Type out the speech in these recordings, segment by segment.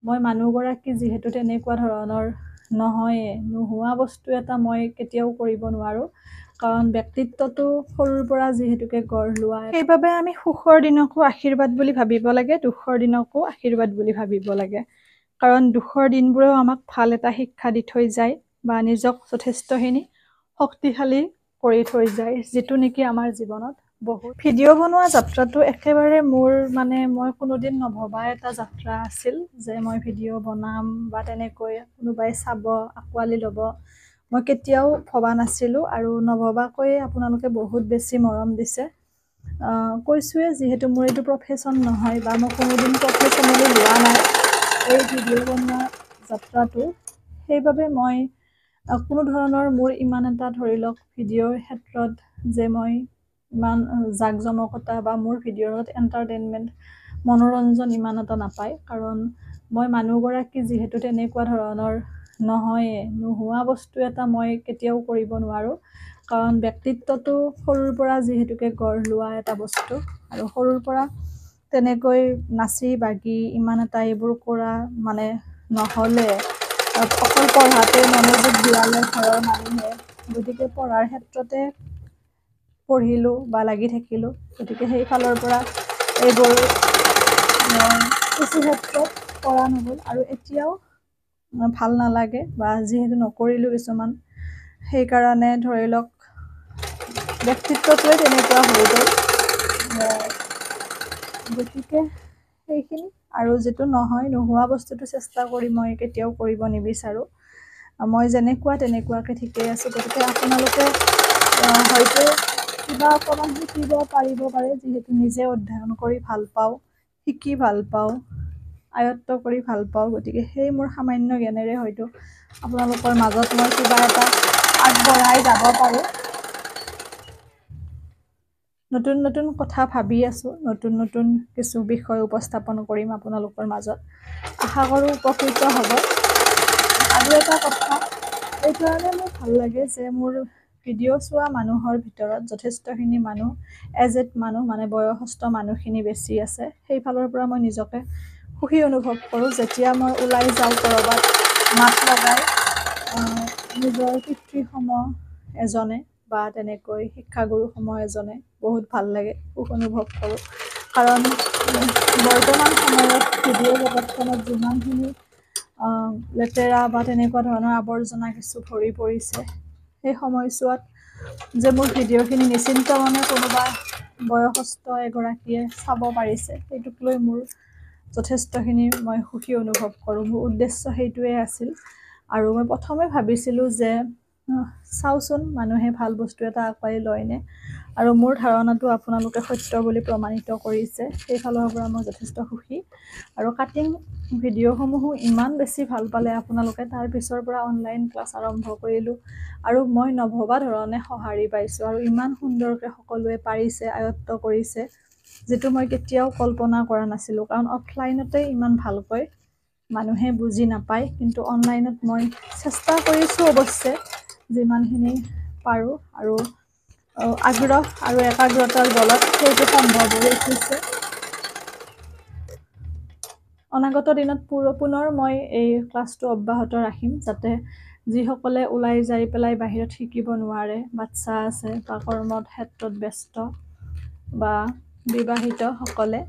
মই মানুহগৰাকী যিহেতু তেনেকুৱা ধৰণৰ নহয়ে, নোহোৱা বস্তু এটা মই কেতিয়াও কৰিব নোৱাৰোঁ, কাৰণ ব্যক্তিত্বটো সৰুৰ পৰা যিহেতুকে গঢ় লোৱা, সেইবাবে আমি সুখৰ দিনকো আশীৰ্বাদ বুলি ভাবিব লাগে, দুখৰ দিনকো আশীৰ্বাদ বুলি ভাবিব লাগে। কাৰণ দুখৰ দিনবোৰেও আমাক ভাল এটা শিক্ষা দি থৈ যায় বা নিজক যথেষ্টখিনি শক্তিশালী কৰি থৈ যায়, যিটো নেকি আমাৰ জীৱনত বহুত। ভিডিঅ' বনোৱা যাত্ৰাটো একেবাৰে মোৰ মই কোনোদিন নভবা এটা যাত্ৰা আছিল যে মই ভিডিঅ' বনাম বা তেনেকৈ কোনোবাই চাব, আঁকোৱালি ল'ব। মই কেতিয়াও ভবা নাছিলোঁ আৰু নভবাকৈয়ে আপোনালোকে বহুত বেছি মৰম দিছে। কৈছোৱে যিহেতু মোৰ এইটো প্ৰফেশ্যন নহয় বা মই কোনোদিন প্ৰফেশ্যনেলি লোৱা নাই এই ভিডিঅ' বনোৱা যাত্ৰাটো, সেইবাবে মই কোনো ধৰণৰ মোৰ ইমান এটা ধৰি লওক ভিডিঅ'ৰ ক্ষেত্ৰত যে মই ইমান জাকজমকতা বা মোৰ ভিডিঅ'ত এণ্টাৰটেইনমেণ্ট মনোৰঞ্জন ইমান এটা নাপায়, কাৰণ মই মানুহগৰাকী যিহেতু তেনেকুৱা ধৰণৰ নহয়ে, নোহোৱা বস্তু এটা মই কেতিয়াও কৰিব নোৱাৰোঁ, কাৰণ ব্যক্তিত্বটো সৰুৰ পৰা যিহেতুকে গঢ় লোৱা এটা বস্তু আৰু সৰুৰ পৰা তেনেকৈ নাচি বাগি ইমান এটা এইবোৰ কৰা নহ'লে অকল পঢ়াতে মনোযোগ দিয়ালে ঘৰৰ মানুহে, গতিকে পঢ়াৰ ক্ষেত্ৰতে পঢ়িলোঁ বা লাগি থাকিলোঁ, গতিকে সেইফালৰ পৰা এইবোৰ কিছু ক্ষেত্ৰত কৰা নহ'ল আৰু এতিয়াও ভাল নালাগে বা যিহেতু নকৰিলোঁ কিছুমান, সেইকাৰণে ধৰি লওক ব্যক্তিত্বটোৱে তেনেকুৱা হৈ গ'ল। গতিকে সেইখিনি আৰু যিটো নোহোৱা বস্তুটো চেষ্টা কৰি মই কেতিয়াও কৰিব নিবিচাৰোঁ। মই যেনেকুৱা তেনেকুৱাকৈ ঠিকেই আছোঁ, গতিকে আপোনালোকে হয়তো কিবা অকণমান শিকিব পাৰিব পাৰে, যিহেতু নিজে অধ্যয়ন কৰি ভাল পাওঁ, শিকি ভাল পাওঁ, আয়ত্ব কৰি ভাল পাওঁ, গতিকে সেই মোৰ সামান্য জ্ঞানেৰে হয়তো আপোনালোকৰ মাজত মই কিবা এটা আগবঢ়াই যাব পাৰোঁ। নতুন নতুন কথা ভাবি আছোঁ, নতুন নতুন কিছু বিষয় উপস্থাপন কৰিম আপোনালোকৰ মাজত, আশা কৰোঁ উপকৃত হ'ব। আৰু এটা কথা, এইকাৰণে মোৰ ভাল লাগে যে মোৰ ভিডিঅ' চোৱা মানুহৰ ভিতৰত যথেষ্টখিনি মানুহ এজেড মানুহ, বয়সস্থ মানুহখিনি বেছি আছে। সেইফালৰ পৰা মই নিজকে সুখী অনুভৱ কৰোঁ, যেতিয়া মই ওলাই যাওঁ ক'ৰবাত মাত লগাই নিজৰ পিতৃসম এজনে বা তেনেকৈ শিক্ষাগুৰুসম এজনে, বহুত ভাল লাগে, সুখ অনুভৱ কৰোঁ। কাৰণ বৰ্তমান সময়ত ভিডিঅ' জগতখনত যিমানখিনি লেতেৰা বা তেনেকুৱা ধৰণৰ আৱৰ্জনা কিছু ভৰি পৰিছে, সেই সময়ছোৱাত যে মোৰ ভিডিঅ'খিনি নিশ্চিন্ত মনে কোনোবা বয়সস্থ এগৰাকীয়ে চাব পাৰিছে, সেইটোক লৈ মোৰ যথেষ্টখিনি মই সুখী অনুভৱ কৰোঁ। মোৰ উদ্দেশ্য সেইটোৱে আছিল। আৰু মই প্ৰথমে ভাবিছিলোঁ যে চাওঁচোন মানুহে ভাল বস্তু এটা আঁকোৱালি লয়নে, আৰু মোৰ ধাৰণাটো আপোনালোকে সত্য বুলি প্ৰমাণিত কৰিছে, সেইফালৰ পৰা মই যথেষ্ট সুখী। আৰু কাটিং ভিডিঅ'সমূহো ইমান বেছি ভাল পালে আপোনালোকে, তাৰ পিছৰ পৰা অনলাইন ক্লাছ আৰম্ভ কৰিলোঁ আৰু মই নভবা ধৰণে সঁহাৰি পাইছোঁ আৰু ইমান সুন্দৰকৈ সকলোৱে পাৰিছে, আয়ত্ব কৰিছে, যিটো মই কেতিয়াও কল্পনা কৰা নাছিলোঁ। কাৰণ অফলাইনতে ইমান ভালকৈ মানুহে বুজি নাপায়, কিন্তু অনলাইনত মই চেষ্টা কৰিছোঁ অৱশ্যে যিমানখিনি পাৰোঁ, আৰু আগ্ৰহ আৰু একাগ্ৰতাৰ বলত সেইটো সম্ভৱ হৈ উঠিছে। অনাগত দিনত পুনৰ মই এই ক্লাছটো অব্যাহত ৰাখিম, যাতে যিসকলে ওলাই যাই পেলাই বাহিৰত শিকিব নোৱাৰে, বাচ্ছা আছে বা কৰ্মৰ ক্ষেত্ৰত ব্যস্ত বা বিবাহিতসকলে,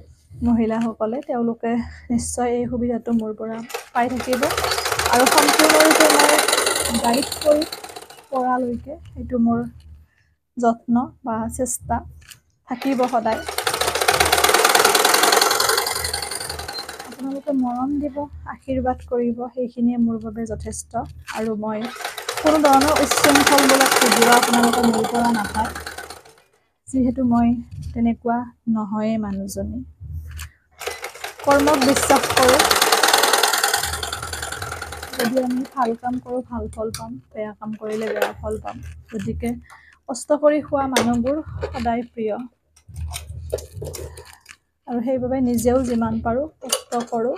মহিলাসকলে, তেওঁলোকে নিশ্চয় এই সুবিধাটো মোৰ পৰা পাই থাকিব। আৰু সম্পূৰ্ণৰূপে মই গাইড কৰি পৰালৈকে সেইটো মোৰ যত্ন বা চেষ্টা থাকিব সদায়। আপোনালোকে মৰম দিব, আশীৰ্বাদ কৰিব, সেইখিনিয়ে মোৰ বাবে যথেষ্ট। আৰু মই কোনো ধৰণৰ উচ্ছৃংখলমূলক ভিডিঅ' আপোনালোকে মোৰ পৰা নাপায়, যিহেতু মই তেনেকুৱা নহয়েই মানুহজনী। কৰ্মক বিশ্বাস কৰোঁ, যদি আমি ভাল কাম কৰোঁ ভাল ফল পাম, বেয়া কাম কৰিলে বেয়া ফল পাম। গতিকে কষ্ট কৰি খোৱা মানুহবোৰ সদায় প্ৰিয়, আৰু সেইবাবে নিজেও যিমান পাৰোঁ কষ্ট কৰোঁ।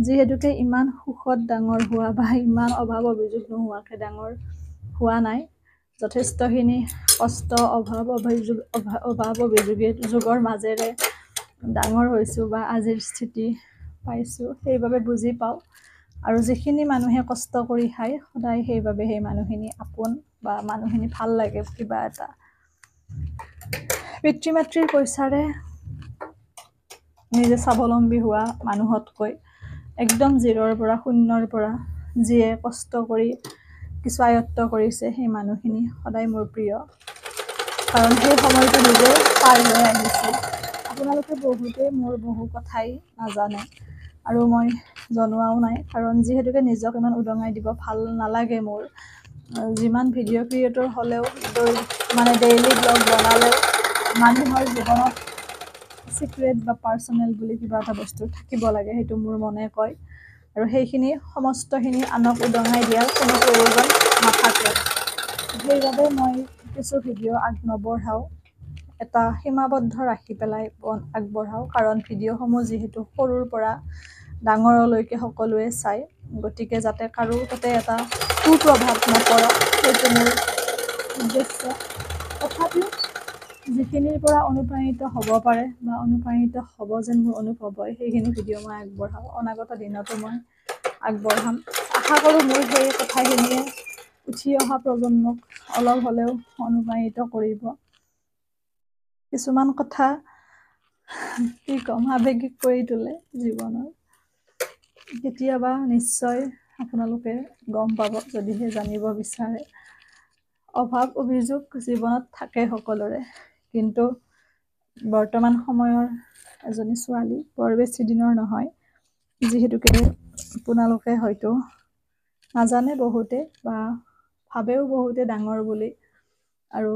যিহেতুকে ইমান সুখত ডাঙৰ হোৱা বা ইমান অভাৱ অভিযোগ নোহোৱাকৈ ডাঙৰ হোৱা নাই, যথেষ্টখিনি কষ্ট, অভাৱ অভিযোগৰ মাজেৰে ডাঙৰ হৈছোঁ বা আজিৰ স্থিতি পাইছোঁ সেইবাবে বুজি পাওঁ আৰু যিখিনি মানুহে কষ্ট কৰি খায় সদায় সেইবাবে সেই মানুহখিনি আপোন বা মানুহখিনি ভাল লাগে কিবা এটা পিতৃ মাতৃৰ পইচাৰে নিজে স্বাৱলম্বী হোৱা মানুহতকৈ একদম জিৰৰ পৰা শূন্যৰ পৰা যিয়ে কষ্ট কৰি কিছু আয়ত্ব কৰিছে সেই মানুহখিনি সদায় মোৰ প্ৰিয় কাৰণ সেই সময়টো নিজে পাৰ হৈ আহিছে আপোনালোকে বহুতেই মোৰ বহু কথাই নাজানে আৰু মই জনোৱাও নাই কাৰণ যিহেতুকে নিজক ইমান উদঙাই দিব ভাল নালাগে মোৰ যিমান ভিডিঅ' ক্ৰিয়েটৰ হ'লেও মানে ডেইলি ব্লগ বনালেও মানুহৰ জীৱনত সিক্ৰেট বা পাৰ্চনেল বুলি কিবা এটা বস্তু থাকিব লাগে সেইটো মোৰ মনে কয় আৰু সেইখিনি সমস্তখিনি আনক উদঙাই দিয়াৰ কোনো প্ৰয়োজন নাথাকে সেইবাবে মই কিছু ভিডিঅ' নবঢ়াওঁ এটা সীমাবদ্ধ ৰাখি পেলাই আগবঢ়াওঁ কাৰণ ভিডিঅ'সমূহ যিহেতু সৰুৰ পৰা ডাঙৰলৈকে সকলোৱে চায় গতিকে যাতে কাৰো তাতে এটা কুপ্ৰভাৱ নপৰক সেইটো মোৰ উদ্দেশ্য তথাপিও যিখিনিৰ পৰা অনুপ্ৰাণিত হ'ব পাৰে বা অনুপ্ৰাণিত হ'ব যেন মোৰ অনুভৱ হয় সেইখিনি ভিডিঅ' মই আগবঢ়াওঁ অনাগত দিনতো মই আগবঢ়াম আশা কৰোঁ মোৰ সেই কথাখিনিয়ে উঠি অহা প্ৰজন্মক অলপ হ'লেও অনুপ্ৰাণিত কৰিব কিছুমান কথা কি ক'ম আৱেগিক কৰি তোলে জীৱনৰ কেতিয়াবা নিশ্চয় আপোনালোকে গম পাব যদিহে জানিব বিচাৰে অভাৱ অভিযোগ জীৱনত থাকে সকলোৰে কিন্তু বৰ্তমান সময়ৰ এজনী ছোৱালী বৰ বেছি দিনৰ নহয় যিহেতুকে আপোনালোকে হয়তো নাজানে বহুতে বা ভাবেও বহুতে ডাঙৰ বুলি আৰু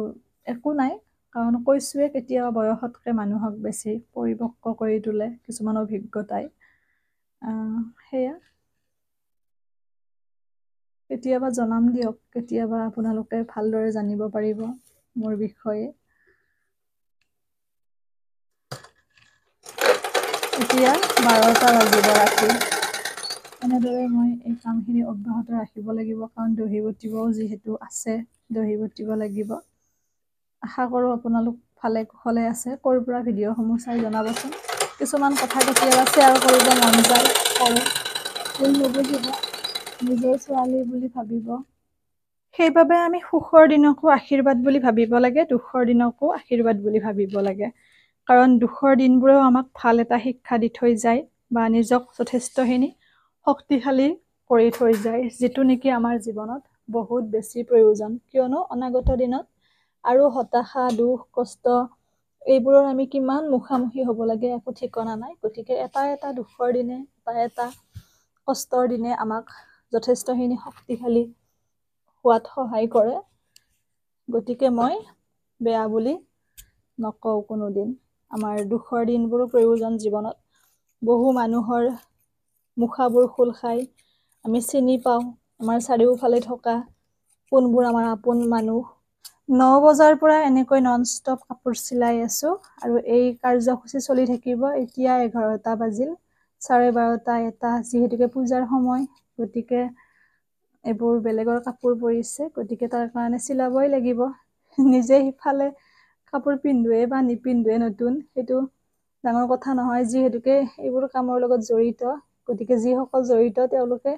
একো নাই কাৰণ কৈছোৱে কেতিয়াবা বয়সতকৈ মানুহক বেছি পৰিপক্ক কৰি তোলে কিছুমান অভিজ্ঞতাই সেয়া কেতিয়াবা জনাম দিয়ক কেতিয়াবা আপোনালোকে ভালদৰে জানিব পাৰিব মোৰ বিষয়ে এতিয়া 12টা বাজিব ৰাতি এনেদৰে মই এই কামখিনি অব্যাহত ৰাখিব লাগিব কাৰণ দহি বটিবও যিহেতু আছে দহি বটিব লাগিব আশা কৰোঁ আপোনালোক ভালে কুশলে আছে ক'ৰ পৰা ভিডিঅ'সমূহ চাই জনাবচোন কিছুমান কথা কেতিয়াবা শ্বেয়াৰ কৰিব মন যায় কৰোঁ ভুল নুবুজিব নিজৰ ছোৱালী বুলি ভাবিব সেইবাবে আমি সুখৰ দিনকো আশীৰ্বাদ বুলি ভাবিব লাগে দুখৰ দিনকো আশীৰ্বাদ বুলি ভাবিব লাগে কাৰণ দুখৰ দিনবোৰেও আমাক ভাল এটা শিক্ষা দি থৈ যায় বা নিজক যথেষ্টখিনি শক্তিশালী কৰি থৈ যায় যিটো নেকি আমাৰ জীৱনত বহুত বেছি প্ৰয়োজন কিয়নো অনাগত দিনত আৰু হতাশা দুখ কষ্ট এইবোৰৰ আমি কিমান মুখামুখি হ'ব লাগে একো ঠিকনা নাই গতিকে এটা এটা দুখৰ দিনে এটা কষ্টৰ দিনে আমাক যথেষ্টখিনি শক্তিশালী হোৱাত সহায় কৰে গতিকে মই বেয়া বুলি নকওঁ কোনোদিন আমাৰ দুখৰ দিনবোৰো প্ৰয়োজন জীৱনত বহু মানুহৰ মুখাবোৰ খোল খাই আমি চিনি পাওঁ আমাৰ চাৰিওফালে থকা কোনবোৰ আমাৰ আপোন মানুহ 9 বজাৰ পৰা এনেকৈ নন ষ্টপ কাপোৰ চিলাই আছোঁ আৰু এই কাৰ্যসূচী চলি থাকিব এতিয়া 11টা বাজিল 12:30 এটা যিহেতুকে পূজাৰ সময় গতিকে এইবোৰ বেলেগৰ কাপোৰ পৰিছে গতিকে তাৰ কাৰণে চিলাবই লাগিব নিজে সিফালে কাপোৰ পিন্ধোৱে বা নিপিন্ধোৱে নতুন সেইটো ডাঙৰ কথা নহয় যিহেতুকে এইবোৰ কামৰ লগত জড়িত গতিকে যিসকল জড়িত তেওঁলোকে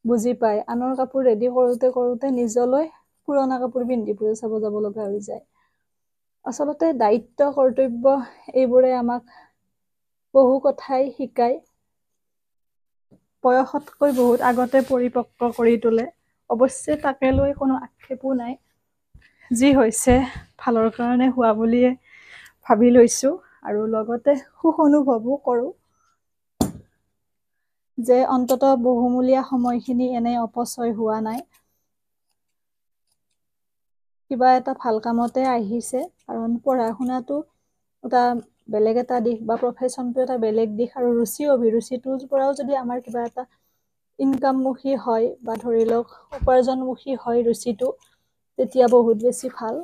বুজি পায় আনৰ কাপোৰ ৰেডি কৰোঁতে কৰোঁতে নিজলৈ পুৰণা কাপোৰ পিন্ধি পূজা চাব যাব লগা হৈ যায় আচলতে দায়িত্ব কৰ্তব্য এইবোৰে আমাক বহু কথাই শিকায় বয়সতকৈ বহুত আগতে পৰিপক্ক কৰি তোলে অৱশ্যে তাকে লৈ কোনো আক্ষেপো নাই যি হৈছে ভালৰ কাৰণে হোৱা বুলিয়ে ভাবি লৈছোঁ আৰু লগতে সুখ অনুভৱো কৰোঁ যে অন্ততঃ বহুমূলীয়া সময়খিনি এনে অপচয় হোৱা নাই কিবা এটা ভাল কামতে আহিছে কাৰণ পঢ়া শুনাটো এটা বেলেগ এটা দিশ বা প্ৰফেশ্যনটো এটা বেলেগ দিশ আৰু ৰুচি অভিৰুচিটোৰ পৰাও যদি আমাৰ কিবা এটা ইনকামমুখী হয় বা ধৰি লওক উপাৰ্জনমুখী হয় ৰুচিটো তেতিয়া বহুত বেছি ভাল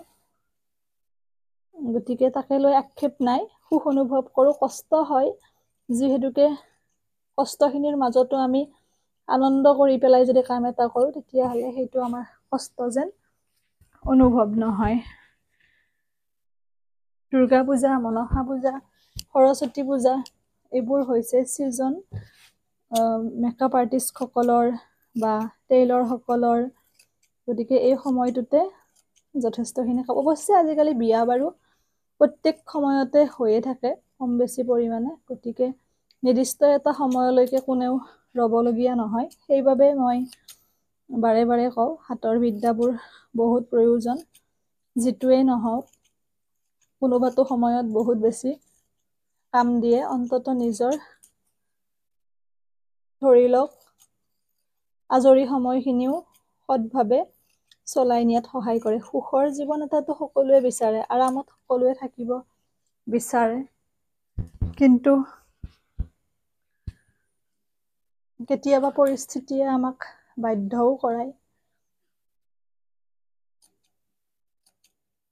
গতিকে তাকে লৈ আক্ষেপ নাই সুখ অনুভৱ কৰোঁ কষ্ট হয় যিহেতুকে কষ্টখিনিৰ মাজতো আমি আনন্দ কৰি পেলাই যদি কাম এটা কৰোঁ তেতিয়াহ'লে সেইটো আমাৰ কষ্ট যেন অনুভৱ নহয় দুৰ্গা পূজা মনসা পূজা সৰস্বতী পূজা এইবোৰ হৈছে ছিজন মেকআপ আৰ্টিষ্টসকলৰ বা টেইলৰসকলৰ। গতিকে এই সময়টোতে যথেষ্টখিনি খাব। অৱশ্যে আজিকালি বিয়া বাৰু প্ৰত্যেক সময়তে হৈয়ে থাকে কম বেছি পৰিমাণে, গতিকে নিৰ্দিষ্ট এটা সময়লৈকে কোনেও ৰ'বলগীয়া নহয়। সেইবাবে মই বাৰে বাৰে কওঁ হাতৰ বিদ্যাবোৰ বহুত প্ৰয়োজন। যিটোৱেই নহওক কোনোবাটো সময়ত বহুত বেছি কাম দিয়ে। অন্তত নিজৰ ধৰি লওক আজৰি সময়খিনিও সৎভাৱে চলাই নিয়াত সহায় কৰে। সুখৰ জীৱন এটাতো সকলোৱে বিচাৰে, আৰামত সকলোৱে থাকিব বিচাৰে, কিন্তু কেতিয়াবা পৰিস্থিতিয়ে আমাক বাধ্যও কৰায়।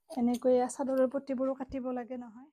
এনেকৈয়ে চাদৰৰ পতিবোৰো কাটিব লাগে নহয়।